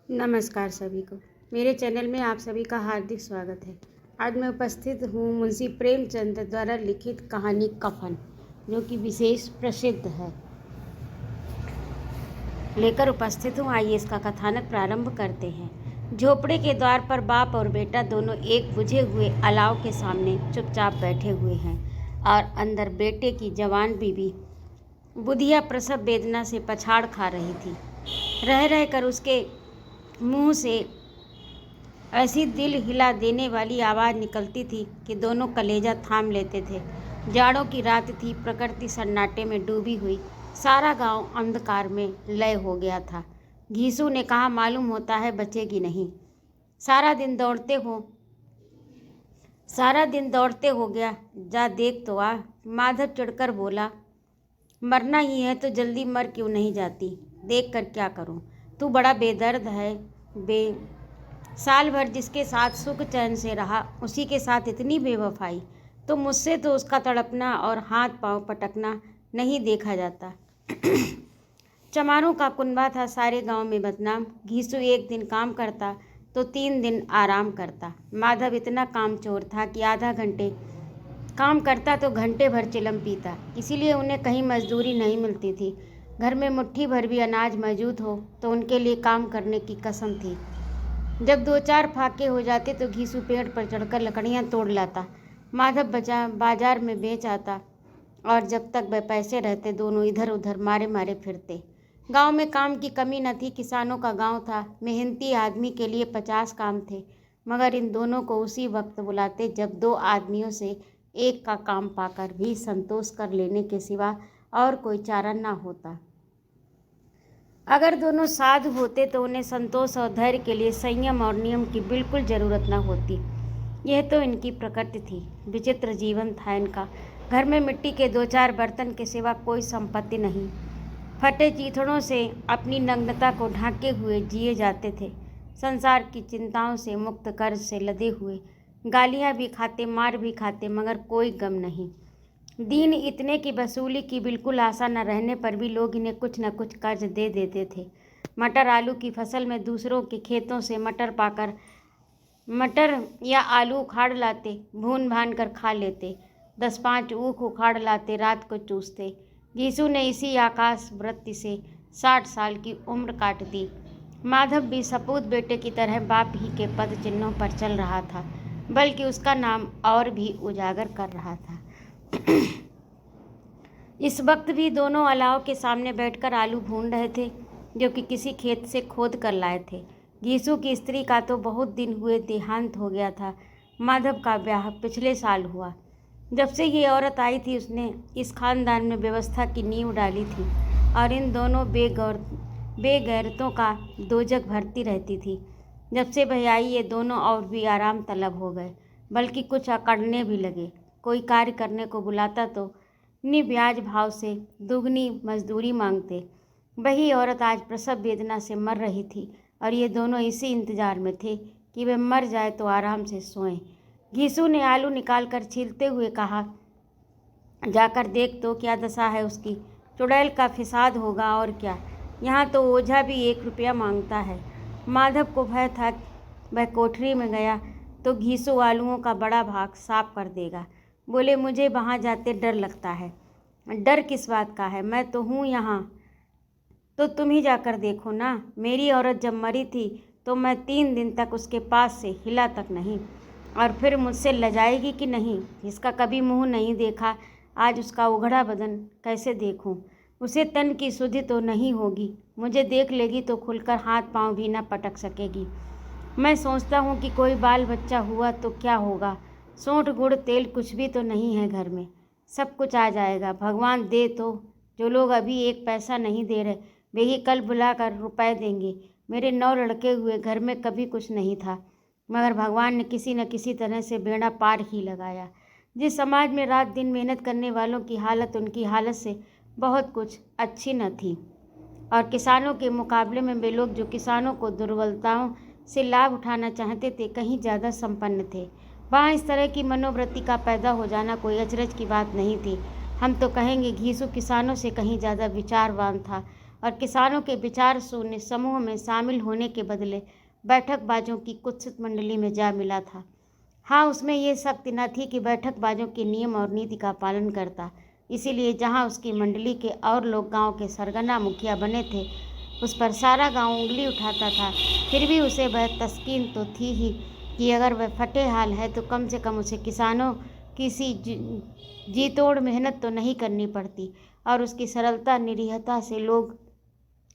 नमस्कार सभी को। मेरे चैनल में आप सभी का हार्दिक स्वागत है। आज मैं उपस्थित हूँ मुंशी प्रेमचंद द्वारा लिखित कहानी कफन, जो कि विशेष प्रसिद्ध है, लेकर उपस्थित हूँ। आइए इसका कथानक प्रारंभ करते हैं। झोपड़े के द्वार पर बाप और बेटा दोनों एक बुझे हुए अलाव के सामने चुपचाप बैठे हुए हैं और अंदर बेटे की जवान बीवी बुधिया प्रसव वेदना से पछाड़ खा रही थी। रह रह कर उसके मुंह से ऐसी दिल हिला देने वाली आवाज़ निकलती थी कि दोनों कलेजा थाम लेते थे। जाड़ों की रात थी, प्रकृति सन्नाटे में डूबी हुई, सारा गांव अंधकार में लय हो गया था। घीसू ने कहा, मालूम होता है बचेगी नहीं। सारा दिन दौड़ते हो गया, जा देख तो आ। माधव चिढ़कर बोला, मरना ही है तो जल्दी मर क्यों नहीं जाती? देख कर क्या करूं? तू बड़ा बेदर्द है। साल भर जिसके साथ सुख चैन से रहा, उसी के साथ इतनी बेवफाई। तो मुझसे तो उसका तड़पना और हाथ पांव पटकना नहीं देखा जाता। चमारों का कुनबा था सारे गांव में बदनाम। घीसू एक दिन काम करता तो 3 दिन आराम करता। माधव इतना कामचोर था कि आधा घंटे काम करता तो घंटे भर चिलम पीता। इसीलिए उन्हें कहीं मजदूरी नहीं मिलती थी। घर में मुट्ठी भर भी अनाज मौजूद हो तो उनके लिए काम करने की कसम थी। जब 2-4 फाके हो जाते तो घीसू पेड़ पर चढ़कर लकड़ियां तोड़ लाता। माधव बाजार में बेच आता और जब तक वह पैसे रहते दोनों इधर उधर मारे मारे फिरते। गांव में काम की कमी न थी। किसानों का गांव था। मेहनती आदमी के लिए 50 काम थे, मगर इन दोनों को उसी वक्त बुलाते जब 2 आदमियों से एक का काम पाकर भी संतोष कर लेने के सिवा और कोई चारा न होता। अगर दोनों साधु होते तो उन्हें संतोष और धैर्य के लिए संयम और नियम की बिल्कुल ज़रूरत न होती। यह तो इनकी प्रकृति थी। विचित्र जीवन था इनका। घर में मिट्टी के 2-4 बर्तन के सिवा कोई संपत्ति नहीं। फटे चीथड़ों से अपनी नग्नता को ढांके हुए जिए जाते थे। संसार की चिंताओं से मुक्त, कर्ज से लदे हुए, गालियाँ भी खाते, मार भी खाते, मगर कोई गम नहीं। दीन इतने की वसूली की बिल्कुल आशा न रहने पर भी लोग इन्हें कुछ न कुछ कर्ज दे देते थे। मटर आलू की फसल में दूसरों के खेतों से मटर पाकर मटर या आलू उखाड़ लाते, भून भान कर खा लेते। 10-5 ऊख उखाड़ लाते, रात को चूसते। घीसू ने इसी आकाश वृत्ति से 60 साल की उम्र काट दी। माधव भी सपूत बेटे की तरह बाप ही के पद चिन्हों पर चल रहा था, बल्कि उसका नाम और भी उजागर कर रहा था। इस वक्त भी दोनों अलाव के सामने बैठकर आलू भून रहे थे, जो कि किसी खेत से खोद कर लाए थे। घीसू की स्त्री का तो बहुत दिन हुए देहांत हो गया था। माधव का ब्याह पिछले साल हुआ। जब से ये औरत आई थी उसने इस खानदान में व्यवस्था की नींव डाली थी और इन दोनों बेगैरतों का दोजक भरती रहती थी। जब से वह आई ये दोनों और भी आराम तलब हो गए, बल्कि कुछ अकड़ने भी लगे। कोई कार्य करने को बुलाता तो निब्याज भाव से दुगनी मजदूरी मांगते। वही औरत आज प्रसव वेदना से मर रही थी और ये दोनों इसी इंतजार में थे कि वे मर जाए तो आराम से सोएं। घीसू ने आलू निकालकर छीलते हुए कहा, जाकर देख तो क्या दशा है उसकी। चुड़ैल का फिसाद होगा और क्या। यहाँ तो ओझा भी 1 रुपया मांगता है। माधव को भय था वह कोठरी में गया तो घीसू आलूओं का बड़ा भाग साफ कर देगा। बोले, मुझे वहाँ जाते डर लगता है। डर किस बात का है, मैं तो हूँ यहाँ। तो तुम ही जाकर देखो ना। मेरी औरत जब मरी थी तो मैं 3 दिन तक उसके पास से हिला तक नहीं, और फिर मुझसे लजाएगी कि नहीं। जिसका कभी मुँह नहीं देखा, आज उसका उघड़ा बदन कैसे देखूं। उसे तन की सुधि तो नहीं होगी। मुझे देख लेगी तो खुलकर हाथ पांव भी न पटक सकेगी। मैं सोचता हूँ कि कोई बाल बच्चा हुआ तो क्या होगा। सोंठ गुड़ तेल कुछ भी तो नहीं है घर में। सब कुछ आ जाएगा, भगवान दे तो। जो लोग अभी 1 पैसा नहीं दे रहे, वे ही कल बुलाकर रुपए देंगे। मेरे 9 लड़के हुए, घर में कभी कुछ नहीं था, मगर भगवान ने किसी न किसी तरह से बेड़ा पार ही लगाया। जिस समाज में रात दिन मेहनत करने वालों की हालत उनकी हालत से बहुत कुछ अच्छी न थी, और किसानों के मुकाबले में वे लोग जो किसानों को दुर्बलताओं से लाभ उठाना चाहते थे, कहीं ज़्यादा संपन्न थे। वहाँ इस तरह की मनोवृत्ति का पैदा हो जाना कोई अचरज की बात नहीं थी। हम तो कहेंगे घीसू किसानों से कहीं ज़्यादा विचारवान था और किसानों के विचार शून्य समूह में शामिल होने के बदले बैठकबाजों की कुत्सित मंडली में जा मिला था। हाँ, उसमें ये शक्ति न थी कि बैठकबाजों के नियम और नीति का पालन करता। इसीलिए जहाँ उसकी मंडली के और लोग गांव के सरगना मुखिया बने थे, उस पर सारा गांव उंगली उठाता था। फिर भी उसे वह तस्कीन तो थी ही कि अगर वह फटे हाल है तो कम से कम उसे किसानों की सी जी तोड़ मेहनत तो नहीं करनी पड़ती, और उसकी सरलता निरीहता से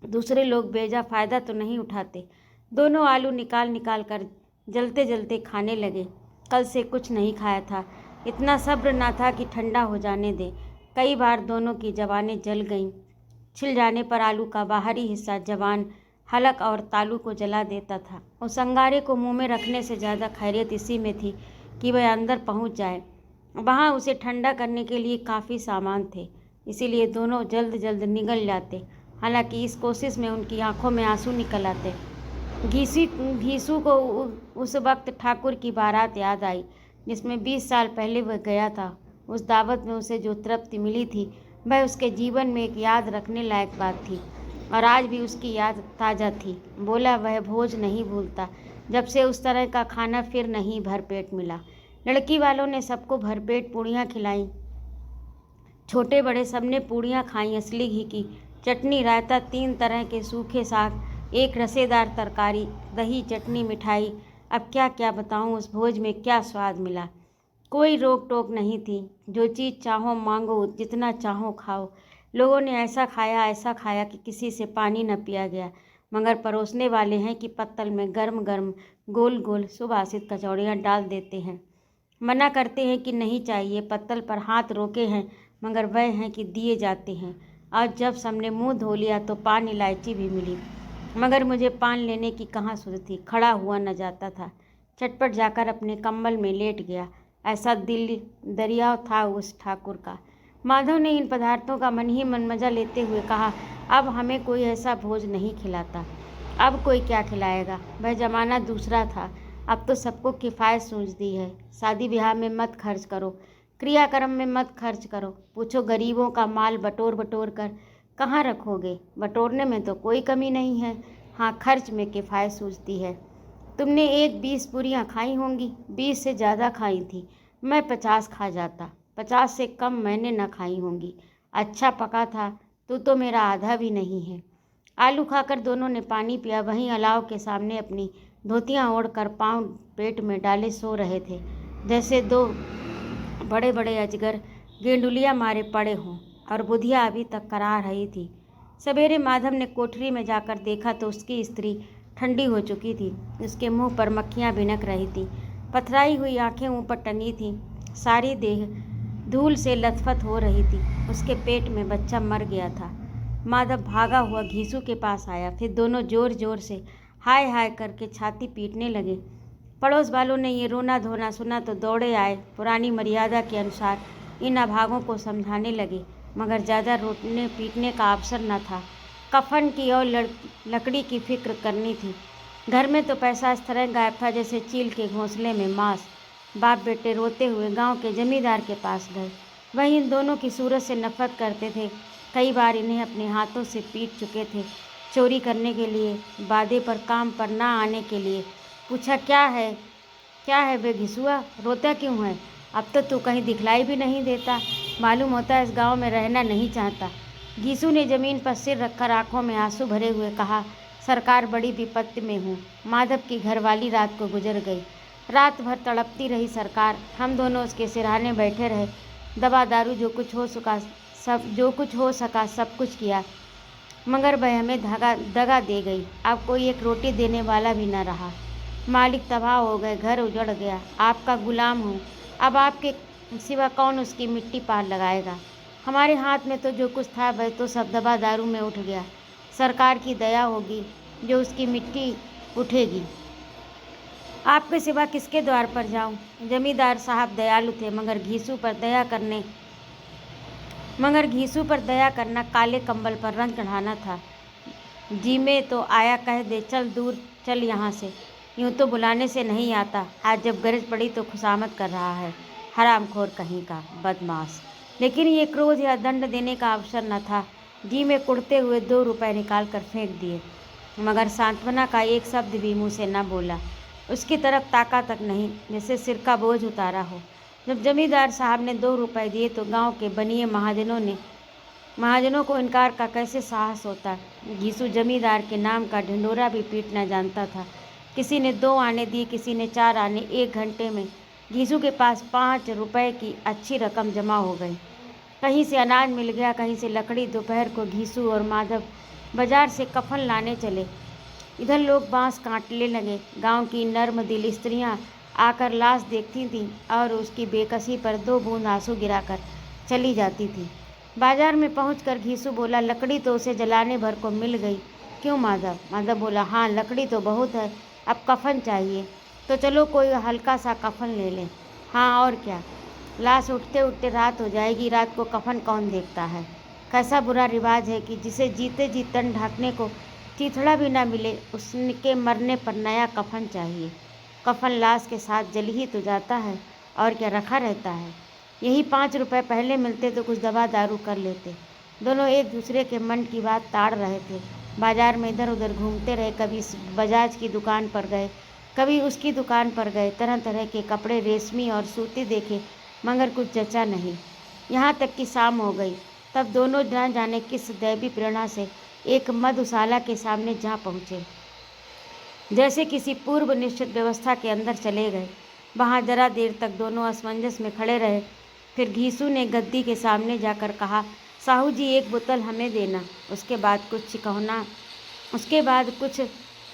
दूसरे लोग बेजा फ़ायदा तो नहीं उठाते। दोनों आलू निकाल निकाल कर जलते जलते खाने लगे। कल से कुछ नहीं खाया था, इतना सब्र ना था कि ठंडा हो जाने दे। कई बार दोनों की जबानें जल गईं। छिल जाने पर आलू का बाहरी हिस्सा जबान, हलक और तालू को जला देता था। उस अंगारे को मुंह में रखने से ज़्यादा खैरियत इसी में थी कि वह अंदर पहुंच जाए। वहां उसे ठंडा करने के लिए काफ़ी सामान थे, इसीलिए दोनों जल्द जल्द निगल जाते। हालांकि इस कोशिश में उनकी आंखों में आंसू निकल आते। घीसू को उस वक्त ठाकुर की बारात याद आई जिसमें 20 साल पहले वह गया था। उस दावत में उसे जो तृप्ति मिली थी वह उसके जीवन में एक याद रखने लायक बात थी, और आज भी उसकी याद ताज़ा थी। बोला, वह भोज नहीं भूलता जब से उस तरह का खाना फिर नहीं भरपेट मिला। लड़की वालों ने सबको भरपेट पूड़ियाँ खिलाईं। छोटे बड़े सबने पूड़ियाँ खाईं, असली घी की, चटनी, रायता, 3 तरह के सूखे साग, एक रसेदार तरकारी, दही, चटनी, मिठाई। अब क्या क्या बताऊं, उस भोज में क्या स्वाद मिला। कोई रोक टोक नहीं थी, जो चीज़ चाहो मांगो, जितना चाहो खाओ। लोगों ने ऐसा खाया कि किसी से पानी न पिया गया, मगर परोसने वाले हैं कि पत्तल में गर्म गर्म गोल गोल सुवासित कचौड़ियाँ डाल देते हैं। मना करते हैं कि नहीं चाहिए, पत्तल पर हाथ रोके हैं, मगर वह हैं कि दिए जाते हैं। और जब सबने मुंह धो लिया तो पान इलायची भी मिली, मगर मुझे पान लेने की कहाँ सुध थी, खड़ा हुआ न जाता था। चटपट जाकर अपने कंबल में लेट गया। ऐसा दिल दरिया था उस ठाकुर का। माधव ने इन पदार्थों का मन ही मन मजा लेते हुए कहा, अब हमें कोई ऐसा भोज नहीं खिलाता। अब कोई क्या खिलाएगा, वह जमाना दूसरा था। अब तो सबको किफ़ायत सूझती है। शादी ब्याह में मत खर्च करो, क्रियाक्रम में मत खर्च करो। पूछो गरीबों का माल बटोर बटोर कर कहाँ रखोगे। बटोरने में तो कोई कमी नहीं है, हाँ खर्च में किफ़ायत सूझती है। तुमने 20 पूरियाँ खाई होंगी, 20 से ज़्यादा खाई थी। मैं 50 खा जाता, 50 से कम मैंने न खाई होंगी। अच्छा पका था, तू तो मेरा आधा भी नहीं है। आलू खाकर दोनों ने पानी पिया। वहीं अलाव के सामने अपनी धोतियाँ ओढ़कर पाँव पेट में डाले सो रहे थे, जैसे 2 बड़े बड़े अजगर गेंडुलिया मारे पड़े हों, और बुधिया अभी तक करा रही थी। सवेरे माधव ने कोठरी में जाकर देखा तो उसकी स्त्री ठंडी हो चुकी थी। उसके मुंह पर मक्खियाँ भिनक रही थी, पथराई हुई आंखें ऊपर टंगी थीं, सारी देह धूल से लथपथ हो रही थी। उसके पेट में बच्चा मर गया था। माधव भागा हुआ घीसू के पास आया, फिर दोनों जोर जोर से हाय हाय करके छाती पीटने लगे। पड़ोस वालों ने ये रोना धोना सुना तो दौड़े आए। पुरानी मर्यादा के अनुसार इन अभागों को समझाने लगे, मगर ज़्यादा रोटने पीटने का अवसर न था। कफन की और लकड़ी की फिक्र करनी थी। घर में तो पैसा इस तरह गायब था जैसे चील के घोंसले में मांस। बाप बेटे रोते हुए गांव के जमींदार के पास गए। वह इन दोनों की सूरत से नफरत करते थे। कई बार इन्हें अपने हाथों से पीट चुके थे, चोरी करने के लिए, वादे पर काम पर ना आने के लिए। पूछा, क्या है बे घिसुआ, रोता क्यों है? अब तो तू कहीं दिखलाई भी नहीं देता, मालूम होता है इस गांव में रहना नहीं चाहता। घीसू ने जमीन पर सिर रखकर आंखों में आंसू भरे हुए कहा, सरकार बड़ी विपत्ति में हूँ। माधव की घरवाली रात को गुजर गई। रात भर तड़पती रही सरकार। हम दोनों उसके सिरहाने बैठे रहे, दवा दारू जो कुछ हो सका सब कुछ किया, मगर वह हमें दगा दे गई। अब कोई एक रोटी देने वाला भी न रहा। मालिक तबाह हो गए, घर उजड़ गया। आपका गुलाम हूँ, अब आपके सिवा कौन उसकी मिट्टी पार लगाएगा। हमारे हाथ में तो जो कुछ था वह तो सब दवा दारू में उठ गया। सरकार की दया होगी जो उसकी मिट्टी उठेगी। आपके सिवा किसके द्वार पर जाऊं? जमींदार साहब दयालु थे, मगर घीसू पर दया करना काले कंबल पर रंग चढ़ाना था। जी में तो आया कह दे, चल दूर चल यहाँ से, यूँ तो बुलाने से नहीं आता। आज जब गरज पड़ी तो खुशामद कर रहा है, हरामखोर कहीं का बदमाश। लेकिन ये क्रोध या दंड देने का अवसर न था। घी में कुड़ते हुए 2 रुपए निकाल कर फेंक दिए, मगर सांत्वना का एक शब्द भी मुँह से न बोला। उसकी तरफ ताका तक नहीं, जैसे सिर का बोझ उतारा हो। जब जमींदार साहब ने 2 रुपए दिए तो गांव के बनिए महाजनों को इनकार का कैसे साहस होता। घीसू जमींदार के नाम का ढिंढोरा भी पीटना जानता था। किसी ने 2 आने दिए, किसी ने 4 आने। 1 घंटे में घीसू के पास 5 रुपए की अच्छी रकम जमा हो गई। कहीं से अनाज मिल गया, कहीं से लकड़ी। दोपहर को घीसू और माधव बाजार से कफन लाने चले। इधर लोग बांस काटने लगे। गांव की नर्म दिल स्त्रियां आकर लाश देखती थीं और उसकी बेकसी पर 2 बूंद आंसू गिराकर चली जाती थीं। बाजार में पहुंचकर घीसू बोला, लकड़ी तो उसे जलाने भर को मिल गई। क्यों माधव? माधव बोला, हाँ लकड़ी तो बहुत है, अब कफन चाहिए। तो चलो कोई हल्का सा कफन ले लें। हाँ और क्या, लाश उठते उठते रात हो जाएगी। रात को कफन कौन देखता है? कैसा बुरा रिवाज है कि जिसे जीते जी तन ढकने को चिथड़ा भी ना मिले, उसके मरने पर नया कफन चाहिए। कफन लाश के साथ जल ही तो जाता है और क्या रखा रहता है। यही 5 रुपए पहले मिलते तो कुछ दवा दारू कर लेते। दोनों एक दूसरे के मन की बात ताड़ रहे थे। बाजार में इधर उधर घूमते रहे। कभी बजाज की दुकान पर गए, कभी उसकी दुकान पर गए। तरह तरह के कपड़े रेशमी और सूती देखे, मगर कुछ जचा नहीं। यहाँ तक कि शाम हो गई। तब दोनों न जाने किस दैवी प्रेरणा से एक मधुशाला के सामने जा पहुँचे। जैसे किसी पूर्व निश्चित व्यवस्था के अंदर चले गए। वहाँ जरा देर तक दोनों असमंजस में खड़े रहे। फिर घीसू ने गद्दी के सामने जाकर कहा, साहू जी 1 बोतल हमें देना। उसके बाद कुछ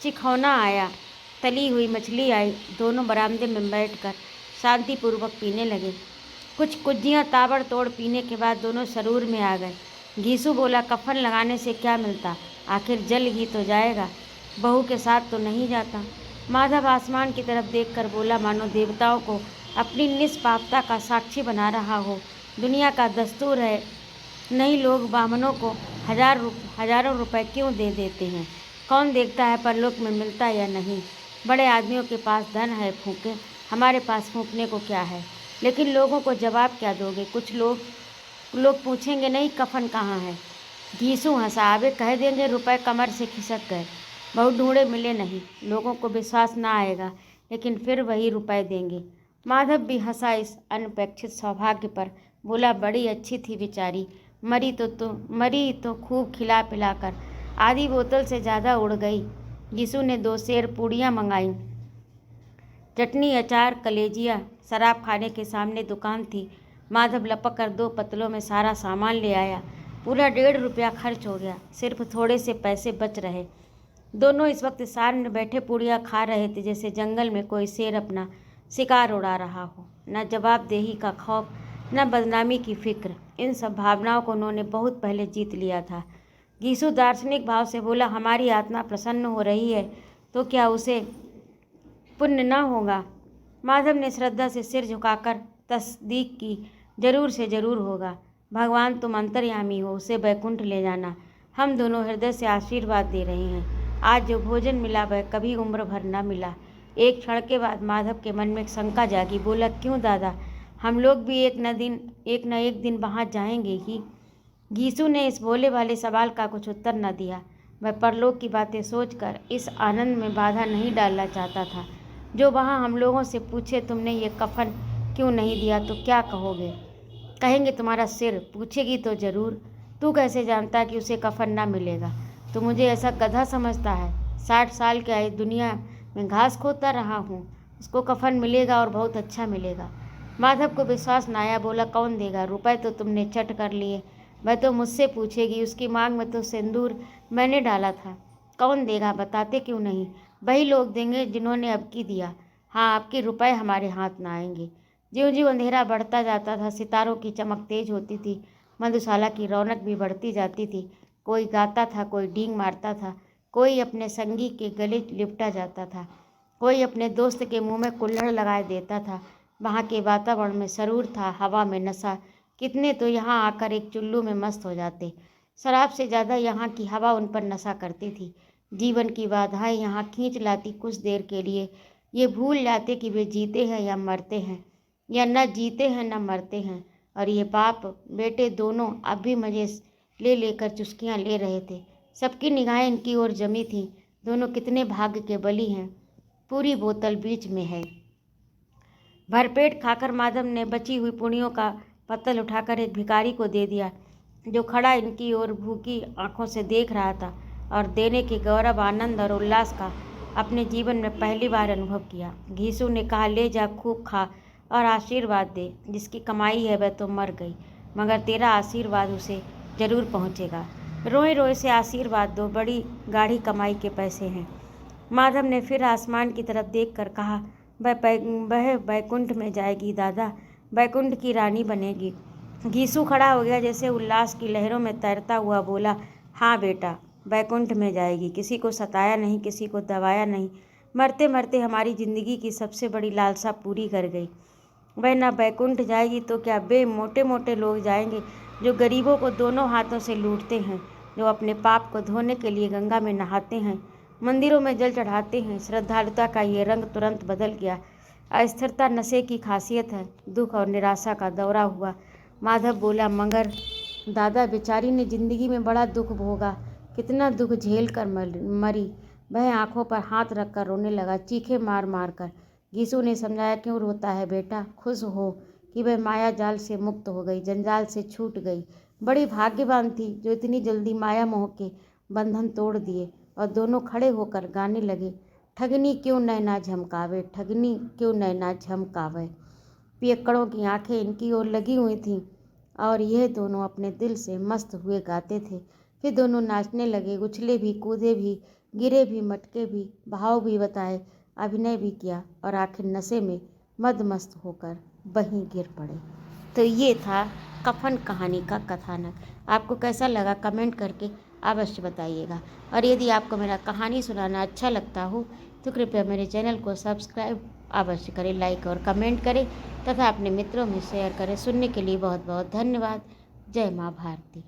चिखौना आया, तली हुई मछली आई। दोनों बरामदे में बैठकर शांतिपूर्वक पीने लगे। कुछ कुज्जियाँ ताबड़तोड़ पीने के बाद दोनों सरूर में आ गए। घीसू बोला, कफन लगाने से क्या मिलता, आखिर जल ही तो जाएगा, बहू के साथ तो नहीं जाता। माधव आसमान की तरफ देखकर बोला, मानो देवताओं को अपनी निष्पापता का साक्षी बना रहा हो। दुनिया का दस्तूर है, नहीं लोग बामनों को हजारों रुपए क्यों दे देते हैं। कौन देखता है परलोक में मिलता या नहीं। बड़े आदमियों के पास धन है, फूंके, हमारे पास फूंकने को क्या है। लेकिन लोगों को जवाब क्या दोगे? कुछ लोग पूछेंगे नहीं कफन कहाँ है। घीसू हंसा, आबे कह देंगे रुपए कमर से खिसक गए, बहुत ढूंढे मिले नहीं। लोगों को विश्वास ना आएगा, लेकिन फिर वही रुपए देंगे। माधव भी हंसा इस अनपेक्षित सौभाग्य पर। बोला, बड़ी अच्छी थी बेचारी, मरी तो खूब खिला पिलाकर आधी बोतल से ज़्यादा उड़ गई। घीसू ने 2 सेर पूड़ियाँ मंगाई, चटनी, अचार, कलेजिया। शराब खाने के सामने दुकान थी। माधव लपक कर 2 पतलों में सारा सामान ले आया। पूरा 1.5 रुपया खर्च हो गया, सिर्फ थोड़े से पैसे बच रहे। दोनों इस वक्त सार में बैठे पूड़ियाँ खा रहे थे, जैसे जंगल में कोई शेर अपना शिकार उड़ा रहा हो। न जवाबदेही का खौफ, न बदनामी की फिक्र। इन सब भावनाओं को उन्होंने बहुत पहले जीत लिया था। घीसू दार्शनिक भाव से बोला, हमारी आत्मा प्रसन्न हो रही है तो क्या उसे पुण्य न होगा? माधव ने श्रद्धा से सिर झुकाकर तस्दीक की, जरूर से जरूर होगा। भगवान तुम अंतर्यामी हो, उसे बैकुंठ ले जाना। हम दोनों हृदय से आशीर्वाद दे रहे हैं। आज जो भोजन मिला वह कभी उम्र भर न मिला। एक क्षण के बाद माधव के मन में एक शंका जागी। बोला, क्यों दादा, हम लोग भी एक न एक दिन वहाँ जाएंगे ही। घीसू ने इस भोले वाले सवाल का कुछ उत्तर न दिया। वह परलोक की बातें सोचकर इस आनंद में बाधा नहीं डालना चाहता था। जो वहाँ हम लोगों से पूछे, तुमने ये कफन क्यों नहीं दिया, तो क्या कहोगे? कहेंगे तुम्हारा सिर। पूछेगी तो ज़रूर, तू कैसे जानता कि उसे कफन ना मिलेगा? तो मुझे ऐसा गधा समझता है? 60 साल के आए दुनिया में घास खोदता रहा हूँ, उसको कफन मिलेगा और बहुत अच्छा मिलेगा। माधव को विश्वास न आया। बोला, कौन देगा? रुपए तो तुमने चट कर लिए, वह तो मुझसे पूछेगी। उसकी मांग में तो सिंदूर मैंने डाला था। कौन देगा? बताते क्यों नहीं? वही लोग देंगे जिन्होंने अबकी दिया। हाँ, आपके रुपए हमारे हाथ ना आएंगे। ज्यों ज्यों अंधेरा बढ़ता जाता था, सितारों की चमक तेज होती थी, मधुशाला की रौनक भी बढ़ती जाती थी। कोई गाता था, कोई डींग मारता था, कोई अपने संगी के गले लिपटा जाता था, कोई अपने दोस्त के मुंह में कुल्हड़ लगाए देता था। वहाँ के वातावरण में सरूर था, हवा में नशा। कितने तो यहाँ आकर एक चुल्लू में मस्त हो जाते। शराब से ज़्यादा यहाँ की हवा उन पर नशा करती थी। जीवन की बाधाएं यहाँ खींच लाती कुछ देर के लिए। ये भूल जाते कि वे जीते हैं या मरते हैं, या न जीते हैं न मरते हैं। और ये बाप बेटे दोनों अब भी मज़े ले लेकर चुस्कियाँ ले रहे थे। सबकी निगाहें इनकी ओर जमी थीं। दोनों कितने भाग्य के बली हैं। पूरी बोतल बीच में है। भरपेट खाकर माधव ने बची हुई पुड़ियों का पत्तल उठाकर एक भिखारी को दे दिया, जो खड़ा इनकी ओर भूखी आंखों से देख रहा था और देने के गौरव, आनंद और उल्लास का अपने जीवन में पहली बार अनुभव किया। घीसू ने कहा, ले जा, खूब खा और आशीर्वाद दे। जिसकी कमाई है वह तो मर गई, मगर तेरा आशीर्वाद उसे जरूर पहुँचेगा। रोए रोए से आशीर्वाद दो, बड़ी गाढ़ी कमाई के पैसे हैं। माधव ने फिर आसमान की तरफ देखकर कहा, वह बैकुंठ में जाएगी दादा, बैकुंठ की रानी बनेगी। घीसू खड़ा हो गया, जैसे उल्लास की लहरों में तैरता हुआ बोला, हाँ बेटा, बैकुंठ में जाएगी। किसी को सताया नहीं, किसी को दबाया नहीं। मरते मरते हमारी ज़िंदगी की सबसे बड़ी लालसा पूरी कर गई। वह न बैकुंठ जाएगी तो क्या, मोटे मोटे लोग जाएंगे, जो गरीबों को दोनों हाथों से लूटते हैं, जो अपने पाप को धोने के लिए गंगा में नहाते हैं, मंदिरों में जल चढ़ाते हैं। श्रद्धालुता का ये रंग तुरंत बदल गया। अस्थिरता नशे की खासियत है। दुख और निराशा का दौरा हुआ। माधव बोला, मगर दादा, बेचारी ने जिंदगी में बड़ा दुख भोगा, कितना दुख झेल कर मरी। वह आंखों पर हाथ रखकर रोने लगा, चीखे मार मार कर। घीसू ने समझाया, क्यों रोता है बेटा, खुश हो कि वह माया जाल से मुक्त हो गई, जंजाल से छूट गई। बड़ी भाग्यवान थी जो इतनी जल्दी माया मोह के बंधन तोड़ दिए। और दोनों खड़े होकर गाने लगे, ठगनी क्यों नैना झमकावे, ठगनी क्यों नैना झमकावे। पियक्कड़ों की आंखें इनकी ओर लगी हुई थीं और यह दोनों अपने दिल से मस्त हुए गाते थे। फिर दोनों नाचने लगे, उछले भी, कूदे भी, गिरे भी, मटके भी, भाव भी बताए, अभिनय भी किया और आखिर नशे में मदमस्त होकर वहीं गिर पड़े। तो ये था कफन कहानी का कथानक। आपको कैसा लगा कमेंट करके अवश्य बताइएगा। और यदि आपको मेरा कहानी सुनाना अच्छा लगता हो तो कृपया मेरे चैनल को सब्सक्राइब अवश्य करें, लाइक और कमेंट करें तथा अपने मित्रों में शेयर करें। सुनने के लिए बहुत बहुत धन्यवाद। जय माँ भारती।